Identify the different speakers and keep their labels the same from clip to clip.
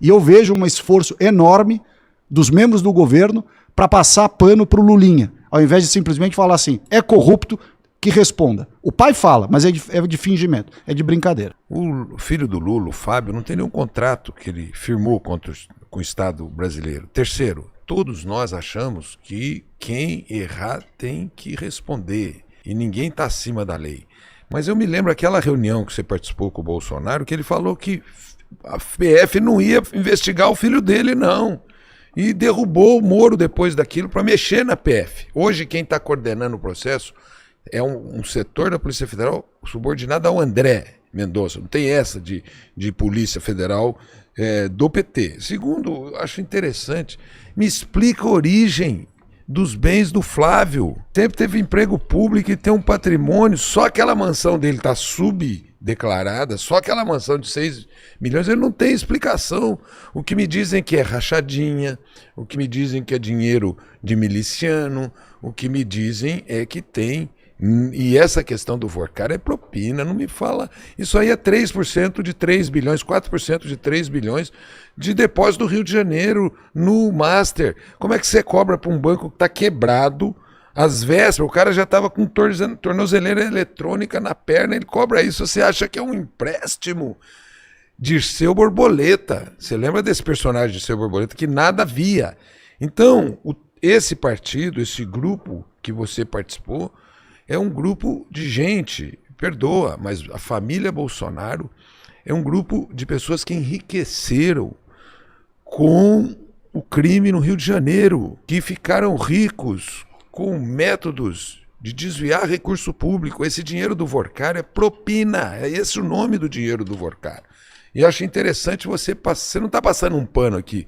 Speaker 1: E eu vejo um esforço enorme dos membros do governo para passar pano para o Lulinha, ao invés de simplesmente falar assim, é corrupto, que responda. O pai fala, mas é de fingimento, é de brincadeira.
Speaker 2: O filho do Lula, o Fábio, não tem nenhum contrato que ele firmou com o Estado brasileiro. Terceiro, todos nós achamos que quem errar tem que responder e ninguém está acima da lei. Mas eu me lembro aquela reunião que você participou com o Bolsonaro, que ele falou que a PF não ia investigar o filho dele, não. E derrubou o Moro depois daquilo para mexer na PF. Hoje quem está coordenando o processo é um setor da Polícia Federal subordinado ao André Mendonça. Não tem essa de Polícia Federal do PT. Segundo, acho interessante, me explica a origem dos bens do Flávio. Sempre teve emprego público e tem um patrimônio, só aquela mansão dele está subdeclarada, só aquela mansão de 6 milhões, ele não tem explicação. O que me dizem que é rachadinha, o que me dizem que é dinheiro de miliciano, o que me dizem é que tem. E essa questão do Vorcar é propina, não me fala. Isso aí é 3% de 3 bilhões, 4% de 3 bilhões de depósito do Rio de Janeiro no Master. Como é que você cobra para um banco que está quebrado, às vésperas, o cara já estava com tornozeleira eletrônica na perna, ele cobra isso, você acha que é um empréstimo? Dirceu Borboleta. Você lembra desse personagem de Dirceu Borboleta que nada via? Então, esse partido, esse grupo que você participou, é um grupo de gente, perdoa, mas a família Bolsonaro é um grupo de pessoas que enriqueceram com o crime no Rio de Janeiro, que ficaram ricos com métodos de desviar recurso público. Esse dinheiro do Vorcar é propina, é esse o nome do dinheiro do Vorcar. E acho interessante você não está passando um pano aqui.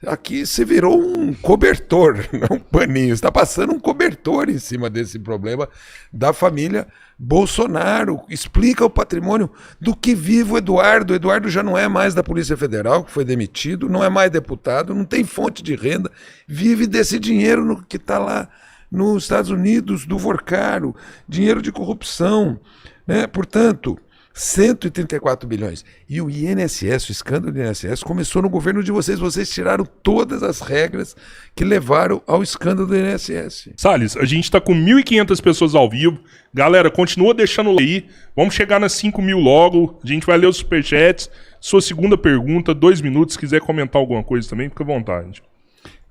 Speaker 2: Aqui você virou um cobertor, não um paninho. Você está passando um cobertor em cima desse problema da família Bolsonaro. Explica o patrimônio do que vive o Eduardo. O Eduardo já não é mais da Polícia Federal, que foi demitido, não é mais deputado, não tem fonte de renda, vive desse dinheiro que está lá nos Estados Unidos, do Vorcaro, dinheiro de corrupção, né? Portanto, 134 bilhões. E o INSS, o escândalo do INSS, começou no governo de vocês. Vocês tiraram todas as regras que levaram ao escândalo do INSS.
Speaker 3: Salles, a gente tá com 1.500 pessoas ao vivo. Galera, continua deixando aí. Vamos chegar nas 5.000 logo. A gente vai ler os superchats. Sua segunda pergunta, 2 minutos. Se quiser comentar alguma coisa também, fica à vontade.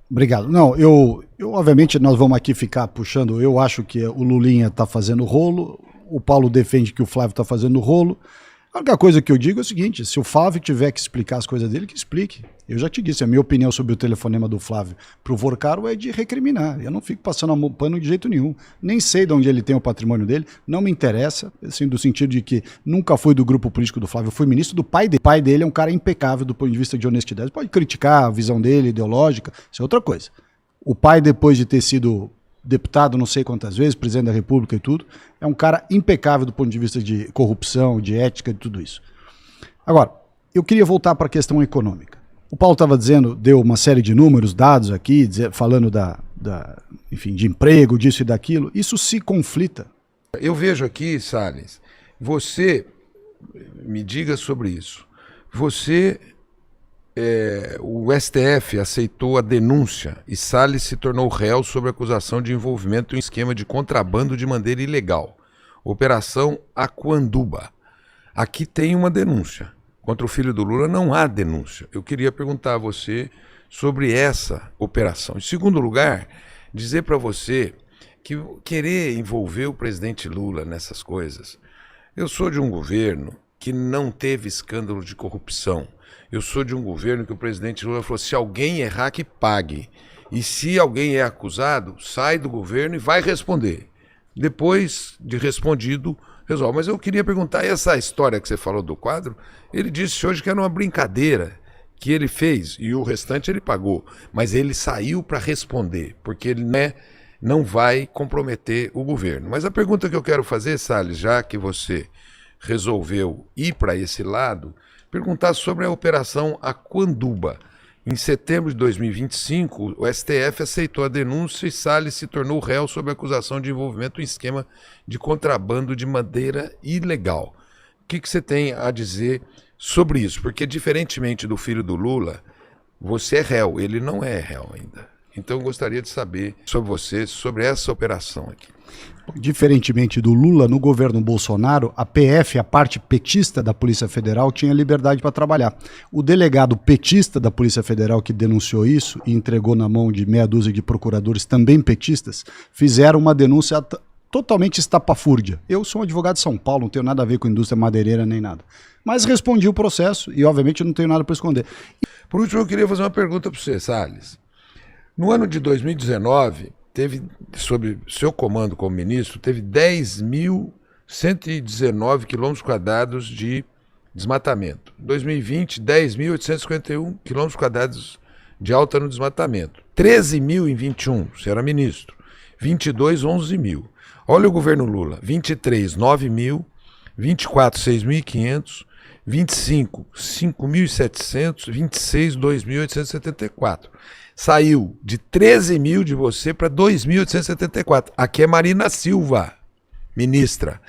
Speaker 1: Obrigado. Não, eu obviamente nós vamos aqui ficar puxando. Eu acho que o Lulinha tá fazendo rolo. O Paulo defende que o Flávio está fazendo rolo. A única coisa que eu digo é o seguinte, se o Flávio tiver que explicar as coisas dele, que explique. Eu já te disse, a minha opinião sobre o telefonema do Flávio para o Vorcaro é de recriminar. Eu não fico passando pano de jeito nenhum. Nem sei de onde ele tem o patrimônio dele, não me interessa, assim, do sentido de que nunca fui do grupo político do Flávio, eu fui ministro do pai dele. O pai dele é um cara impecável do ponto de vista de honestidade. Pode criticar a visão dele, ideológica, isso é outra coisa. O pai, depois de ter sido deputado não sei quantas vezes, presidente da República e tudo, é um cara impecável do ponto de vista de corrupção, de ética, de tudo isso. Agora, eu queria voltar para a questão econômica. O Paulo estava dizendo, deu uma série de números, dados aqui, falando enfim, de emprego, disso e daquilo. Isso se conflita.
Speaker 2: Eu vejo aqui, Salles, você me diga sobre isso. O STF aceitou a denúncia e Salles se tornou réu sob acusação de envolvimento em esquema de contrabando de maneira ilegal. Operação Aquanduba. Aqui tem uma denúncia. Contra o filho do Lula não há denúncia. Eu queria perguntar a você sobre essa operação. Em segundo lugar, dizer para você que querer envolver o presidente Lula nessas coisas. Eu sou de um governo que não teve escândalo de corrupção. Eu sou de um governo que o presidente Lula falou, se alguém errar, que pague. E se alguém é acusado, sai do governo e vai responder. Depois de respondido, resolve. Mas eu queria perguntar, essa história que você falou do quadro, ele disse hoje que era uma brincadeira que ele fez e o restante ele pagou. Mas ele saiu para responder, porque ele não vai comprometer o governo. Mas a pergunta que eu quero fazer, Salles, já que você resolveu ir para esse lado, perguntar sobre a Operação Aquanduba. Em setembro de 2025, o STF aceitou a denúncia e Salles se tornou réu sob acusação de envolvimento em esquema de contrabando de madeira ilegal. O que você tem a dizer sobre isso, porque diferentemente do filho do Lula, você é réu, ele não é réu ainda. Então eu gostaria de saber sobre você, sobre essa operação aqui.
Speaker 1: Diferentemente do Lula, no governo Bolsonaro, a PF, a parte petista da Polícia Federal, tinha liberdade para trabalhar. O delegado petista da Polícia Federal que denunciou isso e entregou na mão de meia dúzia de procuradores também petistas, fizeram uma denúncia totalmente estapafúrdia. Eu sou um advogado de São Paulo, não tenho nada a ver com indústria madeireira nem nada. Mas respondi o processo e, obviamente, não tenho nada para esconder.
Speaker 2: Por último, eu queria fazer uma pergunta para você, Salles. No ano de 2019, teve, sob seu comando como ministro, teve 10.119 quilômetros quadrados de desmatamento. Em 2020, 10.851 quilômetros quadrados de alta no desmatamento. 13.000 em 21, você era ministro. 22, 11.000. Olha o governo Lula. 23, 9.000. 24, 6.500. 25, 5.700. 26, 2.874. Saiu de 13.000 de você para 2.874. Aqui é Marina Silva, ministra.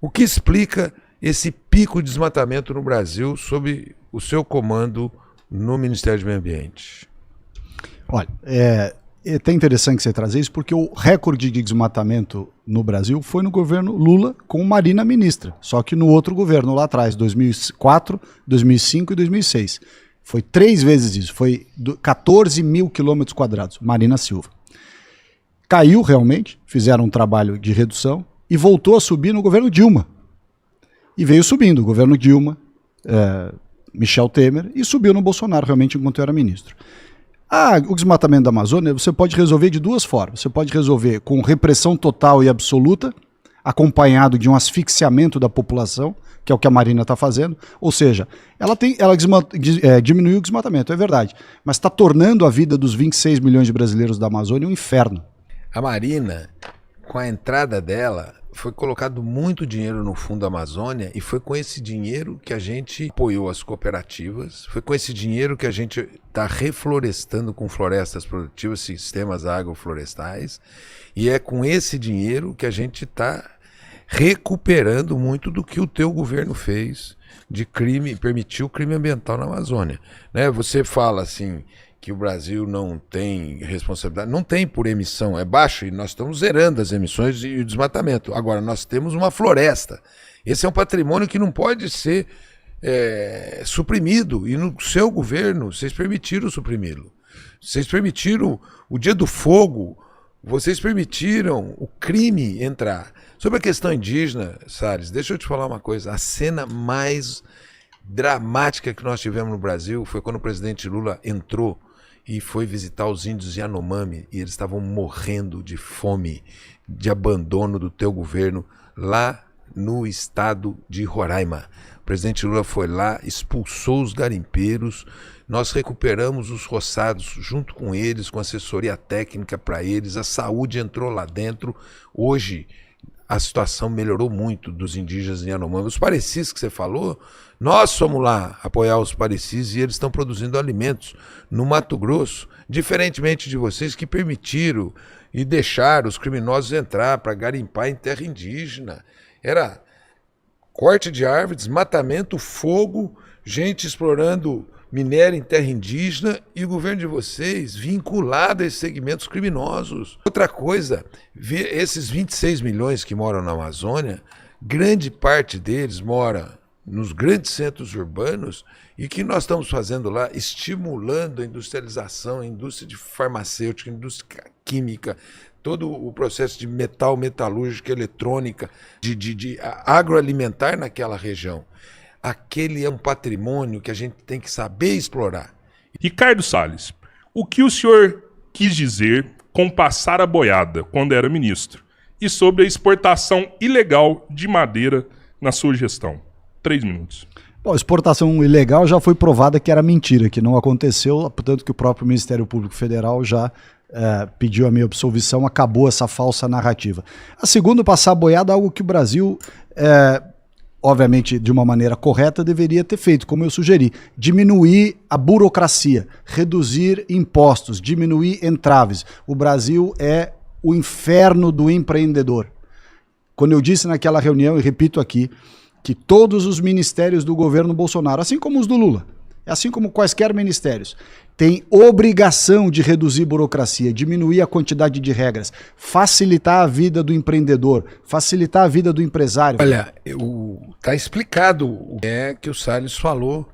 Speaker 2: O que explica esse pico de desmatamento no Brasil sob o seu comando no Ministério do Meio Ambiente?
Speaker 1: Olha, é até interessante você trazer isso, porque o recorde de desmatamento no Brasil foi no governo Lula com Marina ministra, só que no outro governo lá atrás, 2004, 2005 e 2006. Foi 3 vezes isso, foi 14.000 quilômetros quadrados, Marina Silva. Caiu realmente, fizeram um trabalho de redução e voltou a subir no governo Dilma. E veio subindo, o governo Dilma, Michel Temer, e subiu no Bolsonaro realmente enquanto eu era ministro. O desmatamento da Amazônia você pode resolver de 2 formas. Você pode resolver com repressão total e absoluta, acompanhado de um asfixiamento da população, que é o que a Marina está fazendo, ou seja, ela diminuiu o desmatamento, é verdade, mas está tornando a vida dos 26 milhões de brasileiros da Amazônia um inferno.
Speaker 2: A Marina, com a entrada dela, foi colocado muito dinheiro no Fundo Amazônia e foi com esse dinheiro que a gente apoiou as cooperativas, foi com esse dinheiro que a gente está reflorestando com florestas produtivas, sistemas agroflorestais, e é com esse dinheiro que a gente está recuperando muito do que o teu governo fez de crime, permitiu crime ambiental na Amazônia. Né? Você fala assim que o Brasil não tem responsabilidade, não tem por emissão, é baixo e nós estamos zerando as emissões e o desmatamento. Agora, nós temos uma floresta. Esse é um patrimônio que não pode ser suprimido e no seu governo vocês permitiram suprimi-lo. Vocês permitiram o Dia do Fogo, vocês permitiram o crime entrar. Sobre a questão indígena, Salles, deixa eu te falar uma coisa. A cena mais dramática que nós tivemos no Brasil foi quando o presidente Lula entrou e foi visitar os índios Yanomami e eles estavam morrendo de fome, de abandono do teu governo lá no estado de Roraima. O presidente Lula foi lá, expulsou os garimpeiros, nós recuperamos os roçados junto com eles, com assessoria técnica para eles, a saúde entrou lá dentro. Hoje a situação melhorou muito dos indígenas em Yanomami. Os parecis que você falou, nós fomos lá apoiar os parecis e eles estão produzindo alimentos no Mato Grosso, diferentemente de vocês que permitiram e deixaram os criminosos entrar para garimpar em terra indígena. Era corte de árvore, desmatamento, fogo, gente explorando minério em terra indígena e o governo de vocês vinculado a esses segmentos criminosos. Outra coisa, esses 26 milhões que moram na Amazônia, grande parte deles mora nos grandes centros urbanos e que nós estamos fazendo lá, estimulando a industrialização, a indústria de farmacêutica, a indústria química, todo o processo de metalúrgica, eletrônica, de agroalimentar naquela região. Aquele é um patrimônio que a gente tem que saber explorar.
Speaker 3: Ricardo Salles, o que o senhor quis dizer com passar a boiada quando era ministro? E sobre a exportação ilegal de madeira na sua gestão? 3 minutos.
Speaker 1: Bom, a exportação ilegal já foi provada que era mentira, que não aconteceu, portanto que o próprio Ministério Público Federal já pediu a minha absolvição, acabou essa falsa narrativa. A segunda, passar a boiada, algo que o Brasil... obviamente, de uma maneira correta, deveria ter feito, como eu sugeri, diminuir a burocracia, reduzir impostos, diminuir entraves. O Brasil é o inferno do empreendedor. Quando eu disse naquela reunião, e repito aqui, que todos os ministérios do governo Bolsonaro, assim como os do Lula, assim como quaisquer ministérios, têm obrigação de reduzir burocracia, diminuir a quantidade de regras, facilitar a vida do empreendedor, facilitar a vida do empresário.
Speaker 2: Olha, tá explicado o que o Salles falou.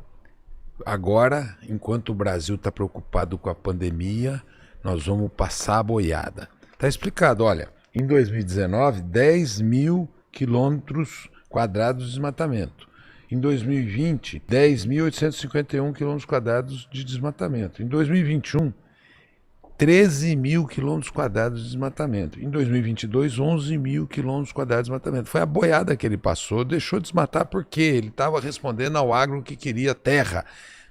Speaker 2: Agora, enquanto o Brasil está preocupado com a pandemia, nós vamos passar a boiada. Está explicado, olha, em 2019, 10 mil quilômetros quadrados de desmatamento. Em 2020, 10.851 quilômetros quadrados de desmatamento. Em 2021, 13 mil quilômetros quadrados de desmatamento. Em 2022, 11 mil quilômetros quadrados de desmatamento. Foi a boiada que ele passou, deixou de desmatar porque ele estava respondendo ao agro que queria terra.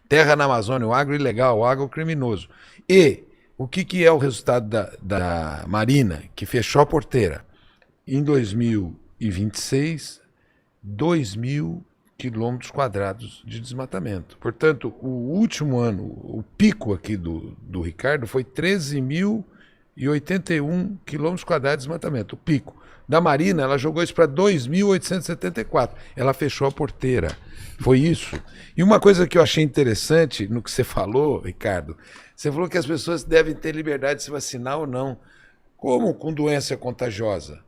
Speaker 2: Terra na Amazônia, o agro ilegal, o agro criminoso. E o que é o resultado da Marina, que fechou a porteira? Em 2026, 2 mil quilômetros quadrados de desmatamento. Portanto, o último ano, o pico aqui do Ricardo foi 13.081 quilômetros quadrados de desmatamento, o pico. Da Marina, ela jogou isso para 2.874. Ela fechou a porteira. Foi isso. E uma coisa que eu achei interessante no que você falou, Ricardo, você falou que as pessoas devem ter liberdade de se vacinar ou não. Como com doença contagiosa?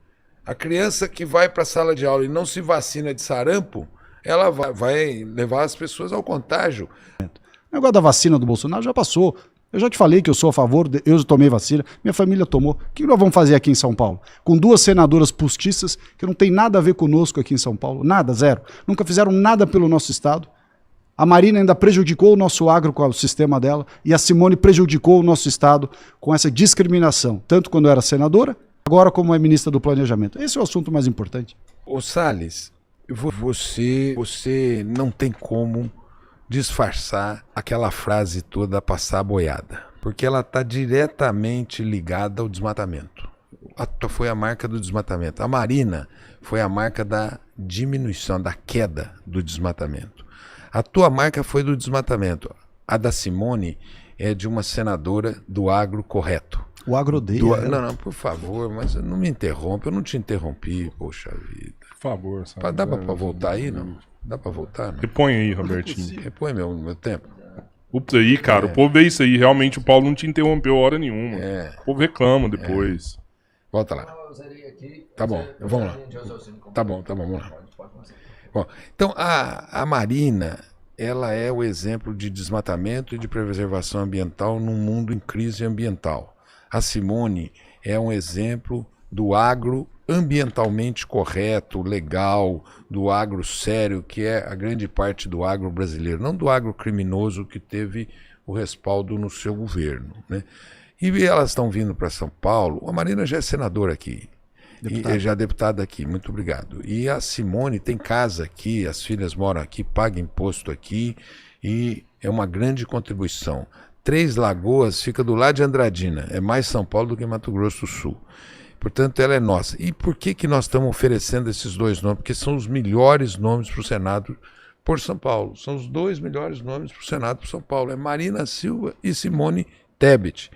Speaker 2: A criança que vai para a sala de aula e não se vacina de sarampo, ela vai levar as pessoas ao contágio.
Speaker 1: O negócio da vacina do Bolsonaro já passou. Eu já te falei que eu sou a favor, eu tomei vacina, minha família tomou. O que nós vamos fazer aqui em São Paulo? Com 2 senadoras postiças que não tem nada a ver conosco aqui em São Paulo. Nada, zero. Nunca fizeram nada pelo nosso estado. A Marina ainda prejudicou o nosso agro com o sistema dela e a Simone prejudicou o nosso estado com essa discriminação, tanto quando era senadora, agora como é ministra do Planejamento. Esse é o assunto mais importante.
Speaker 2: Ô Salles, você não tem como disfarçar aquela frase toda passar a boiada, porque ela está diretamente ligada ao desmatamento. Foi a marca do desmatamento. A Marina foi a marca da diminuição, da queda do desmatamento. A tua marca foi do desmatamento. A da Simone é de uma senadora do agro correto.
Speaker 1: O agro odeia.
Speaker 2: Não, por favor, mas não me interrompa, eu não te interrompi, poxa vida.
Speaker 3: Por favor, sabe?
Speaker 2: Dá pra voltar aí, não? Dá pra voltar, não?
Speaker 3: Repõe aí, Robertinho.
Speaker 2: Repõe meu tempo.
Speaker 3: Ups aí, cara, o povo vê isso aí. Realmente o Paulo não te interrompeu hora nenhuma. O povo reclama depois.
Speaker 2: Volta lá. Tá bom, vamos lá. Tá bom, vamos lá. Bom, então, a Marina, ela é o exemplo de desmatamento e de preservação ambiental num mundo em crise ambiental. A Simone é um exemplo do agro ambientalmente correto, legal, do agro sério, que é a grande parte do agro brasileiro, não do agro criminoso que teve o respaldo no seu governo, né? E elas estão vindo para São Paulo. A Marina já é senadora aqui, e já é deputada aqui, muito obrigado. E a Simone tem casa aqui, as filhas moram aqui, paga imposto aqui, e é uma grande contribuição. Três Lagoas fica do lado de Andradina, é mais São Paulo do que Mato Grosso do Sul. Portanto, ela é nossa. E por que nós estamos oferecendo esses 2 nomes? Porque são os melhores nomes para o Senado por São Paulo. São os 2 melhores nomes para o Senado por São Paulo. É Marina Silva e Simone Tebet.